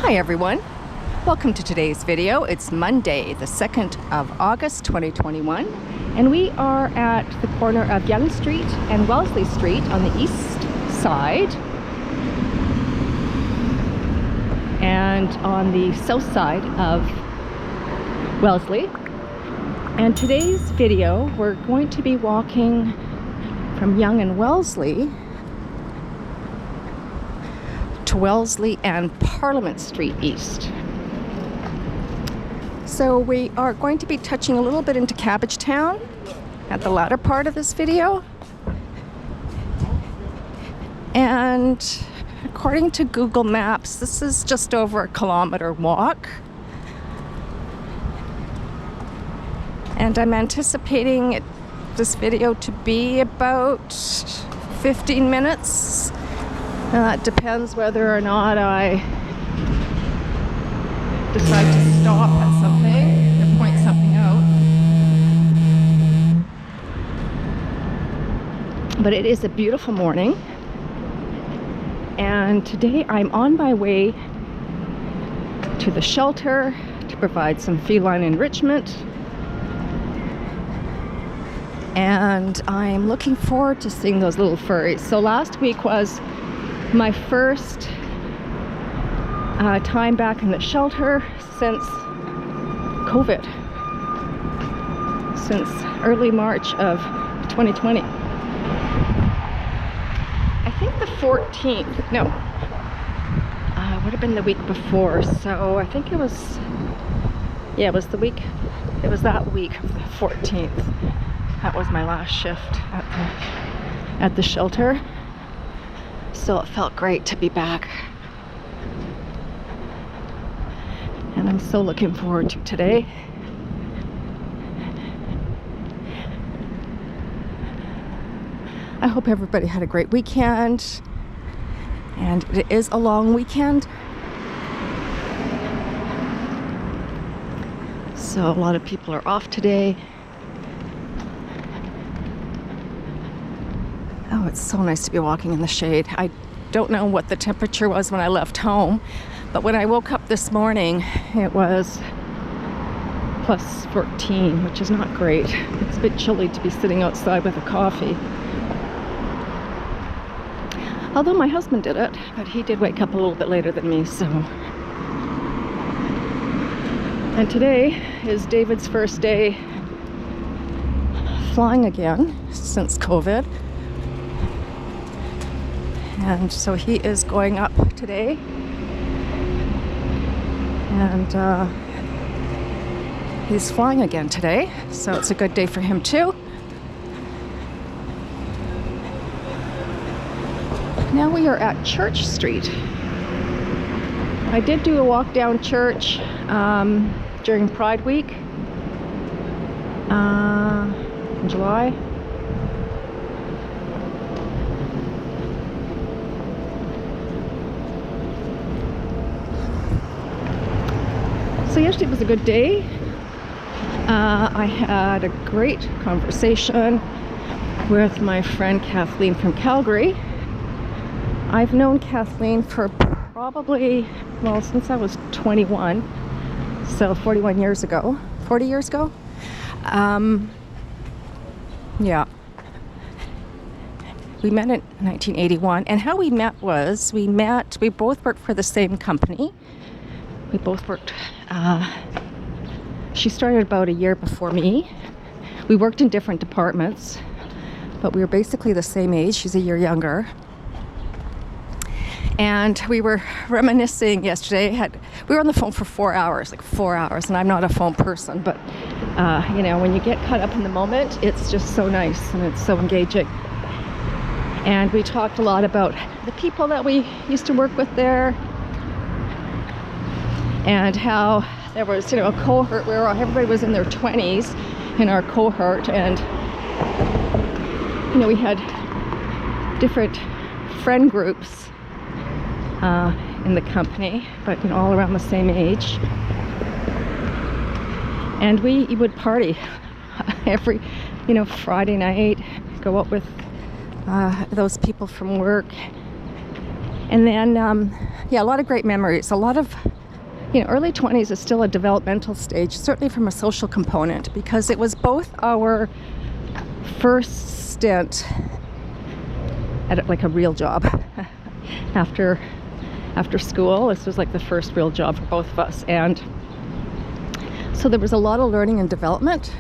Hi everyone, welcome to today's video. It's Monday, the 2nd of August 2021, and we are at the corner of Yonge Street and Wellesley Street on the east side, and on the south side of Wellesley. And today's video, we're going to be walking from Yonge and Wellesley to Wellesley and Parliament Street East. So we are going to be touching a little bit into Cabbagetown at the latter part of this video. And according to Google Maps, this is just over a kilometer walk. And I'm anticipating this video to be about 15 minutes. It depends whether or not I decide to stop at something or point something out. But it is a beautiful morning, and today I'm on my way to the shelter to provide some feline enrichment, and I'm looking forward to seeing those little furries. So last week was my first time back in the shelter since COVID, since early March of 2020. I think the 14th, no, would have been the week before, so I think it was, yeah, it was that week of the 14th. That was my last shift at the shelter. So it felt great to be back, and I'm so looking forward to today. I hope everybody had a great weekend, and it is a long weekend, so a lot of people are off today. Oh, it's so nice to be walking in the shade. I don't know what the temperature was when I left home, but when I woke up this morning, it was plus 14, which is not great. It's a bit chilly to be sitting outside with a coffee. Although my husband did it, but he did wake up a little bit later than me, so. And today is David's first day flying again since COVID. And so he is going up today, and he's flying again today, so it's a good day for him too. Now we are at Church Street. I did do a walk down Church during Pride Week in July. So yesterday was a good day. I had a great conversation with my friend Kathleen from Calgary. I've known Kathleen for probably, well, since I was 21, so 41 years ago, 40 years ago. Yeah. We met in 1981, and how we met was, we both worked for the same company. We both worked, she started about a year before me. We worked in different departments, but we were basically the same age. She's a year younger. And we were reminiscing yesterday. We were on the phone for 4 hours, and I'm not a phone person, but you know, when you get caught up in the moment, it's just so nice and it's so engaging. And we talked a lot about the people that we used to work with there, and how there was, you know, a cohort where everybody was in their 20s in our cohort, and you know, we had different friend groups in the company, but you know, all around the same age. And we would party every, you know, Friday night, go out with those people from work. And then, yeah, a lot of great memories, a lot of you know, early 20s is still a developmental stage, certainly from a social component, because it was both our first stint at like a real job after school. This was like the first real job for both of us, and so there was a lot of learning and development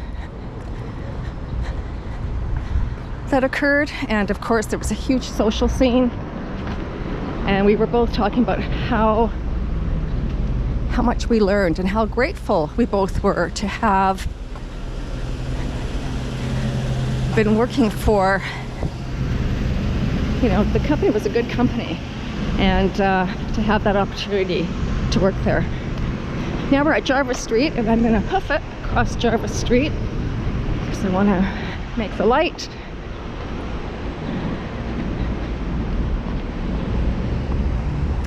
that occurred, and of course there was a huge social scene, and we were both talking about how much we learned and how grateful we both were to have been working for, you know, the company was a good company, and to have that opportunity to work there. Now we're at Jarvis Street, and I'm going to hoof it across Jarvis Street because I want to make the light.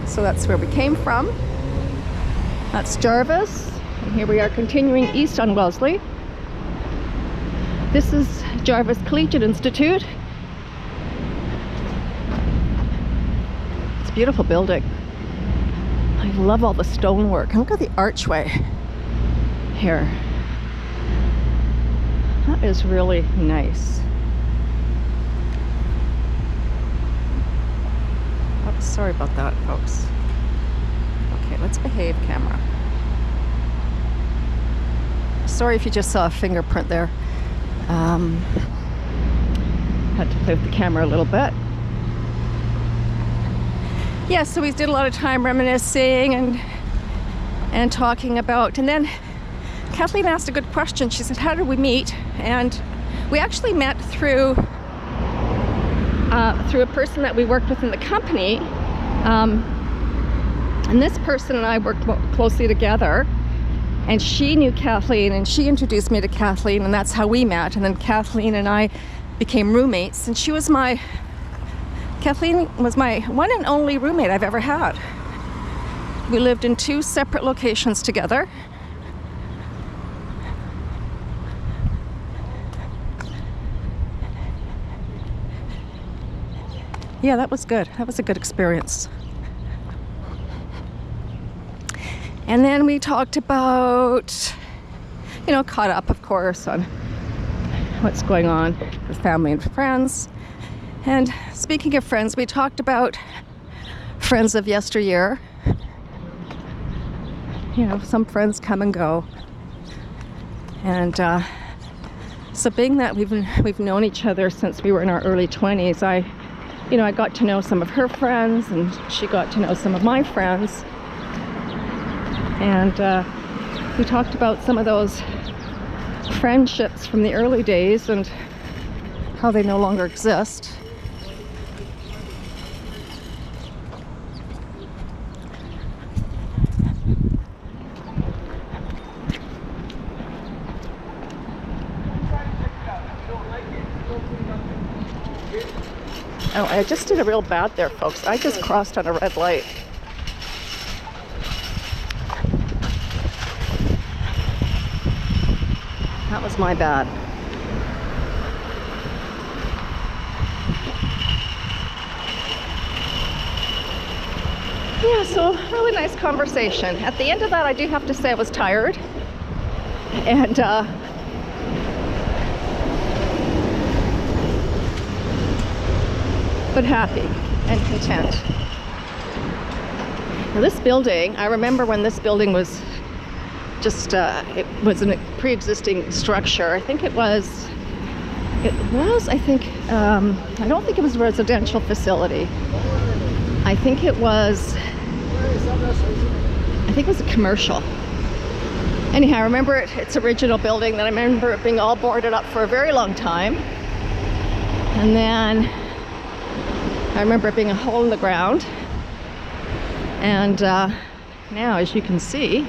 So that's where we came from. That's Jarvis, and here we are continuing east on Wellesley. This is Jarvis Collegiate Institute. It's a beautiful building. I love all the stonework. And look at the archway here. That is really nice. Oh, sorry about that, folks. Okay, let's behave, camera. Sorry if you just saw a fingerprint there. Had to play with the camera a little bit. Yeah, so we did a lot of time reminiscing and talking about, and then Kathleen asked a good question. She said, how did we meet? And we actually met through a person that we worked with in the company. And this person and I worked closely together, and she knew Kathleen, and she introduced me to Kathleen, and that's how we met. And then Kathleen and I became roommates, and Kathleen was my one and only roommate I've ever had. We lived in 2 separate locations together. Yeah, that was good. That was a good experience. And then we talked about, you know, caught up, of course, on what's going on with family and friends. And speaking of friends, we talked about friends of yesteryear. You know, some friends come and go. And so being that we've known each other since we were in our early 20s, I got to know some of her friends, and she got to know some of my friends. And we talked about some of those friendships from the early days and how they no longer exist. Oh, I just did a real bad there, folks. I just crossed on a red light. That was my bad. Yeah, so really nice conversation. At the end of that, I do have to say I was tired. And but happy and content. Now this building, I remember when this building was just, it was a pre-existing structure. I think I don't think it was a residential facility. I think it was a commercial. Anyhow, I remember its original building, then I remember it being all boarded up for a very long time. And then I remember it being a hole in the ground. And now, as you can see,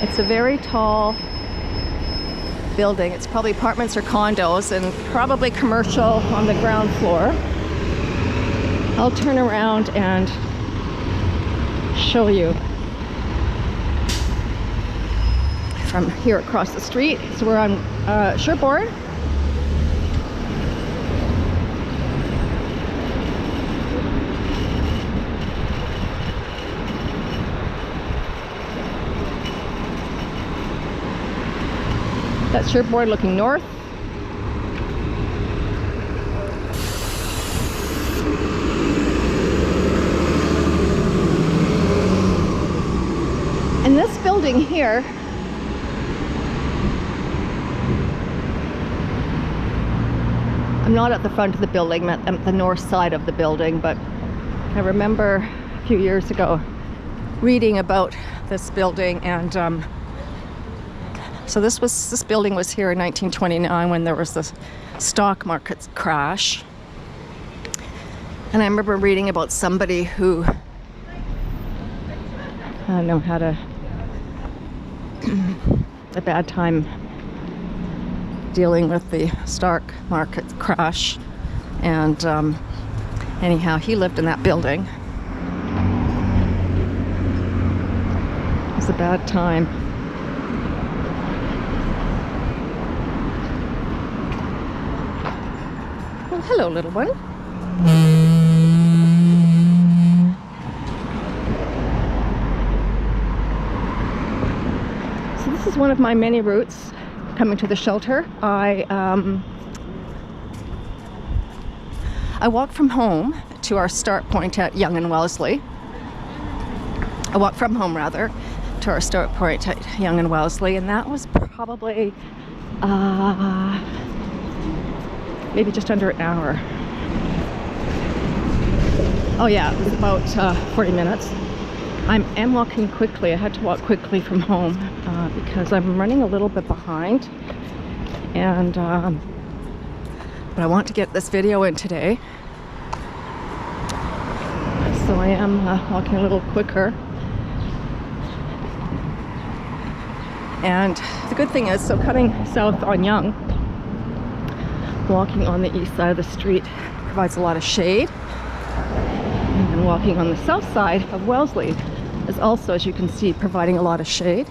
it's a very tall building. It's probably apartments or condos, and probably commercial on the ground floor. I'll turn around and show you from here across the street. So we're on Sherbourne. That's Sherbourne looking north. And this building here I'm not at the front of the building, I'm at the north side of the building, but I remember a few years ago reading about this building, and so this building was here in 1929 when there was the stock market crash. And I remember reading about somebody who I don't know, had a bad time dealing with the stock market crash, and anyhow, he lived in that building. It was a bad time. Well, hello, little one. So this is one of my many routes coming to the shelter. I walked from home to our start point at Yonge and Wellesley. I walked from home, rather, to our start point at Yonge and Wellesley, and that was probably maybe just under an hour. Oh yeah, it was about 40 minutes. I am walking quickly. I had to walk quickly from home because I'm running a little bit behind, and but I want to get this video in today, so I am walking a little quicker. And the good thing is, so cutting south on Yonge, walking on the east side of the street provides a lot of shade, and walking on the south side of Wellesley is also, as you can see, providing a lot of shade.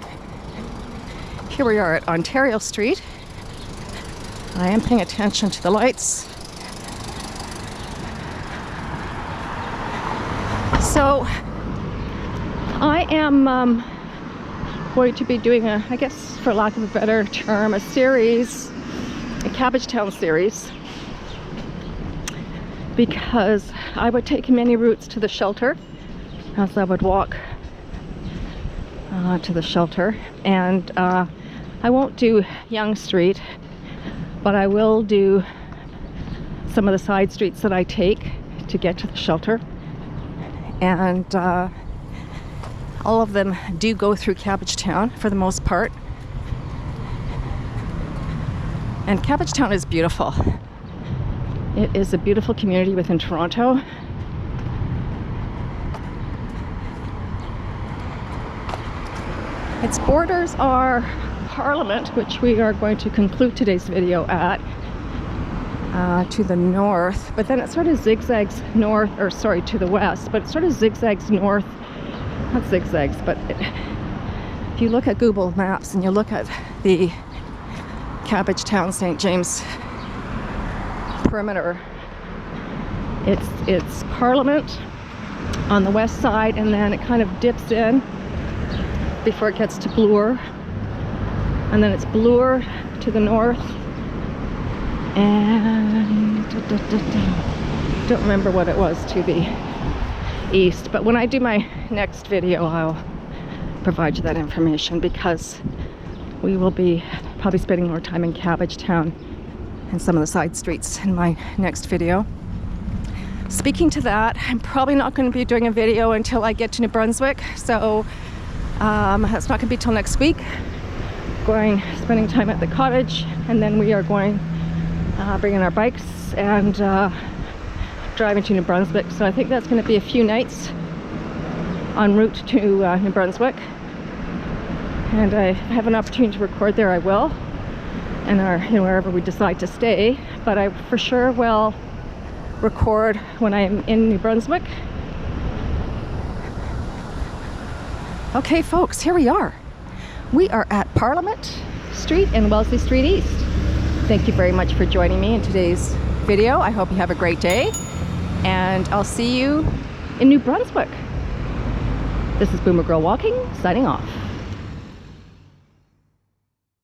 Here we are at Ontario Street. I am paying attention to the lights. So I am going to be doing I guess for lack of a better term, a series, a Cabbagetown series, because I would take many routes to the shelter as I would walk to the shelter, and I won't do Yonge Street, but I will do some of the side streets that I take to get to the shelter, and all of them do go through Cabbagetown for the most part. And Cabbagetown is beautiful. It is a beautiful community within Toronto. Its borders are Parliament, which we are going to conclude today's video at, to the north, but then it sort of zigzags north, or sorry, to the west, but it sort of zigzags north, not zigzags, but if you look at Google Maps and you look at the Cabbagetown St. James perimeter, it's Parliament on the west side, and then it kind of dips in before it gets to Bloor, and then it's Bloor to the north, and don't remember what it was to the east, but when I do my next video I'll provide you that information, because we will be probably spending more time in Cabbagetown and some of the side streets in my next video. Speaking to that, I'm probably not going to be doing a video until I get to New Brunswick, so that's not going to be till next week. Spending time at the cottage, and then we are going bringing our bikes and driving to New Brunswick. So I think that's going to be a few nights en route to New Brunswick, and I have an opportunity to record there, I will, and wherever we decide to stay. But I for sure will record when I am in New Brunswick. Okay folks, here we are. We are at Parliament Street and Wellesley Street East. Thank you very much for joining me in today's video. I hope you have a great day, and I'll see you in New Brunswick. This is Boomer Girl Walking, signing off.